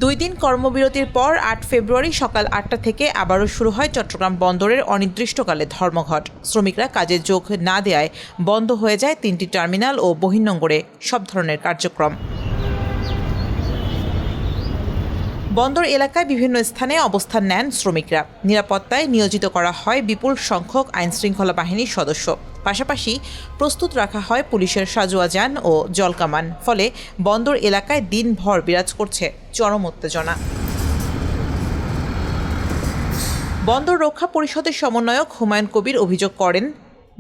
2 দিন কর্মবিরতির পর 8 ফেব্রুয়ারি সকাল 8টা থেকে আবারও শুরু হয় চট্টগ্রাম বন্দরের অনির্দিষ্টকালে ধর্মঘট। শ্রমিকরা কাজে যোগ না দেওয়ায় বন্ধ হয়ে যায় 3টি টার্মিনাল ও বহির্নোঙরে সব ধরনের কার্যক্রম। বন্দর এলাকায় বিভিন্ন স্থানে অবস্থান নেন শ্রমিকরা। নিরাপত্তায় নিয়োজিত করা হয় বিপুল সংখ্যক আইনশৃঙ্খলা বাহিনীর সদস্য। পাশাপাশি প্রস্তুত রাখা হয় পুলিশের সাজোয়া যান ও জলকামান। ফলে বন্দর এলাকায় দিনভর বিরাজ করছে চরম উত্তেজনা। বন্দর রক্ষা পরিষদের সমন্বয়ক হুমায়ুন কবির অভিযোগ করেন,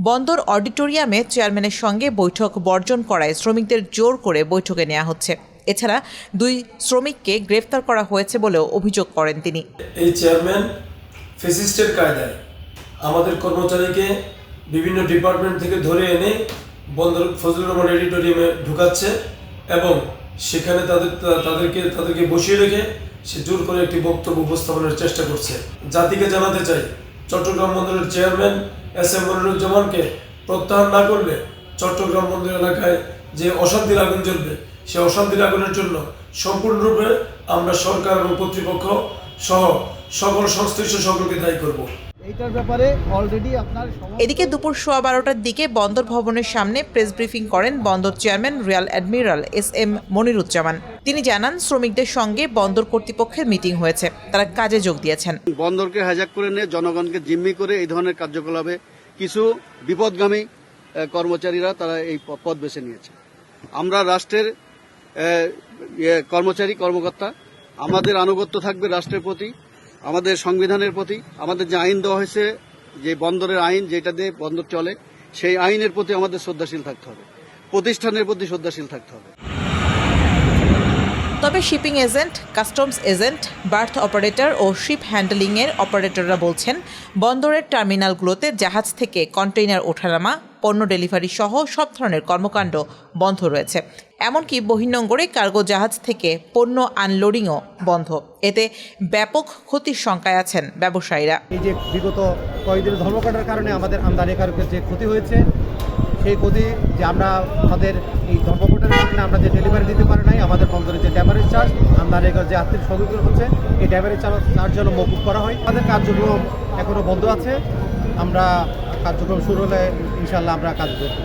বন্দর অডিটোরিয়ামে চেয়ারম্যানের সঙ্গে বৈঠক বর্জন করায় শ্রমিকদের জোর করে বৈঠকে নেওয়া হচ্ছে। এছাড়া 2 শ্রমিককে গ্রেফতার করা হয়েছে বলেও অভিযোগ করেন তিনি। এই চেয়ারম্যান ফ্যাসিস্টের কায়দায় আমাদের কর্মচারীকে বিভিন্ন ডিপার্টমেন্ট থেকে ধরে এনে বন্দর ফজলুর রহমান অডিটোরিয়ামে ঢুকাচ্ছে এবং সেখানে তাদেরকে বসিয়ে রেখে সে জোর করে একটি বক্তব্য উপস্থাপনের চেষ্টা করছে। জাতিকে জানাতে চাই, চট্টগ্রাম বন্দরের চেয়ারম্যান SM মনিরুজ্জামানকে প্রত্যাহার না করলে চট্টগ্রাম বন্দর এলাকায় যে অশান্তির আগুন জ্বলবে, সে অশান্তির আগুনের জন্য সম্পূর্ণরূপে আমরা সরকার এবং কর্তৃপক্ষ সহ সকল সংশ্লিষ্ট সকলকে দায়ী করব। এদিকে দুপুর 12:15টার দিকে বন্দর ভবনের সামনে প্রেস ব্রিফিং করেন বন্দর chairman Real admiral SM Moniruzzaman. তিনি জানান, শ্রমিকদের সঙ্গে বন্দর কর্তৃপক্ষের মিটিং হয়েছে, তারা কাজে যোগ দিয়েছেন। বন্দরকে হাইজ্যাক করে নিয়ে জনগণকে জিম্মি করে এই ধরনের কার্যকলাপে কিছু বিপদগামী কর্মচারীরা তারা এই পথ বেছে নিয়েছে। আমরা রাষ্ট্রের কর্মকর্তা, আমাদের আনুগত্য থাকবে রাষ্ট্রের প্রতি, আমাদের সংবিধানের প্রতি। আমাদের যে আইন দেওয়া হয়েছে, যে বন্দরের আইন, যেটা দিয়ে বন্দর চলে, সেই আইনের প্রতি আমাদের শ্রদ্ধাশীল থাকতে হবে, প্রতিষ্ঠানের প্রতি শ্রদ্ধাশীল থাকতে হবে। তবে shipping agent, customs agent, berth operator ও শিপ হ্যান্ডলিংয়ের অপারেটররা বলছেন, বন্দরের টার্মিনালগুলোতে জাহাজ থেকে কন্টেইনার ওঠানামা, পণ্য ডেলিভারি সহ সব ধরনের কর্মকাণ্ড বন্ধ রয়েছে। এমনকি বহির্নোঙরে কার্গো জাহাজ থেকে পণ্য আনলোডিংও বন্ধ। এতে ব্যাপক ক্ষতির শঙ্কায় আছেন ব্যবসায়ীরা। এই যে বিগত কয়েকদিন ধর্মঘটের কারণে আমাদের আমদানিকারকের যে ক্ষতি হয়েছে, সেই ক্ষতি যে আমাদের এই ধর্মঘটের কারণে আমরা যে ডেলিভারি দিতে পারি নাই, আমাদের বন্দরে যে ড্রাইভারেজ চার্জ, আমদানিকার যে আর্থিক সহযোগিতা হচ্ছে, এই ড্রাইভারেজ চার্জ যেন মকুব করা হয়। আমাদের কার্যক্রম এখনও বন্ধ আছে। আমরা কার্যক্রম শুরু হলে ইনশাল্লাহ আমরা কাজ করব।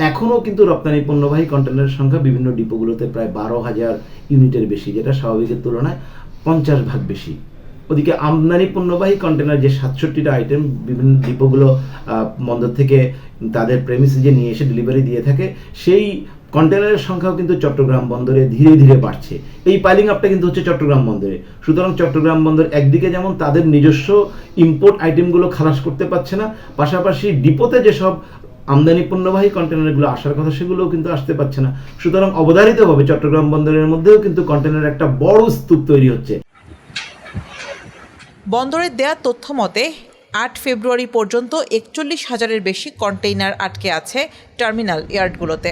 এখনও কিন্তু রপ্তানি পণ্যবাহী কন্টেনারের সংখ্যা বিভিন্ন ডিপোগুলোতে প্রায় 12,000 ইউনিটের বেশি, যেটা স্বাভাবিকের তুলনায় 50 ভাগ বেশি। ওদিকে আমদানি পণ্যবাহী কন্টেনার যে 67টা আইটেম বিভিন্ন ডিপোগুলো বন্দর থেকে তাদের প্রেমিসে যে নিয়ে এসে ডেলিভারি দিয়ে থাকে, সেই কন্টেনারের সংখ্যাও কিন্তু চট্টগ্রাম বন্দরে ধীরে ধীরে বাড়ছে। এই পাইলিং আপটা কিন্তু হচ্ছে চট্টগ্রাম বন্দরে। সুতরাং চট্টগ্রাম বন্দর একদিকে যেমন তাদের নিজস্ব ইম্পোর্ট আইটেমগুলো খালাস করতে পারছে না, পাশাপাশি ডিপোতে যেসব আমদানি পণ্যবাহী কন্টেনারগুলো আসার কথা, সেগুলোও কিন্তু আসতে পারছে না। সুতরাং অবধারিতভাবে চট্টগ্রাম বন্দরের মধ্যেও কিন্তু কন্টেনারের একটা বড় স্তূপ তৈরি হচ্ছে। বন্দরের দেয়া তথ্য মতে 8 ফেব্রুয়ারি পর্যন্ত 41,000-এর বেশি কন্টেইনার আটকে আছে টার্মিনাল ইয়ার্ডগুলোতে।